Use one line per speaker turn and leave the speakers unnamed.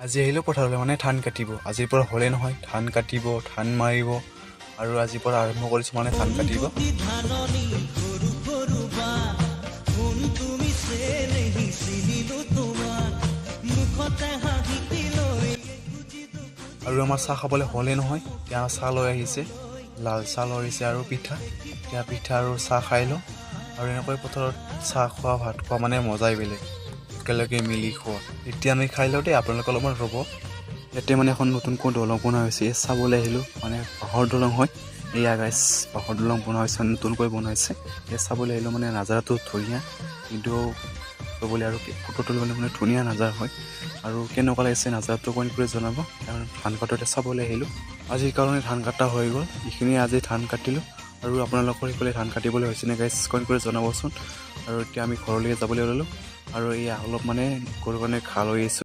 আজি আহিলোঁ পথাৰলৈ মানে ধান কাটিব। আজিৰ পৰা হ'লে নহয়, ধান কাটিব, ধান মাৰিব আৰু আজিৰ পৰা আৰম্ভ কৰিছোঁ মানে ধান কাটিব। আৰু আমাৰ চাহ খাবলৈ হ'লে নহয়, এতিয়া চাহ লৈ আহিছে, লাল চাহ লৈ আহিছে আৰু পিঠা। এতিয়া পিঠা আৰু চাহ খাই লওঁ। আৰু এনেকৈ পথাৰত চাহ খোৱা ভাত খোৱা মানে মজাই বেলেগ, একেলগে মিলি খোৱা। এতিয়া আমি খাই লওঁ দেই, আপোনালোকে অলপমান ৰ'ব। ইয়াতে মানে এখন নতুনকৈ দলং বনোৱা হৈছে, চাবলৈ আহিলোঁ। মানে বাঁহৰ দলং হয়, এয়া গাইছ বাঁহৰ দলং বনোৱা হৈছে, নতুনকৈ বনাইছে। এই চাবলৈ আহিলোঁ, মানে নাজাৰাটো ধুনীয়া, কিন্তু ক'বলৈ আৰু ফটো তুলিবলৈ মানে ধুনীয়া নাজাৰা হয়। আৰু কেনেকুৱা লাগিছে নাজাৰাটো কমেণ্ট কৰি জনাব। ধান কাটোতে চাবলৈ আহিলোঁ। আজিৰ কাৰণে ধান কটা হৈ গ'ল, এইখিনিয়ে আজি ধান কাটিলোঁ। আৰু আপোনালোকৰ সেইফালে ধান কাটিবলৈ হৈছেনে গাইছ কমেণ্ট কৰি জনাবচোন। আৰু এতিয়া আমি ঘৰলৈকে যাবলৈ ল'লোঁ। আৰু এয়া অলপ মানে গৰুৰ কাৰণে ঘাঁহ লৈ আহিছোঁ।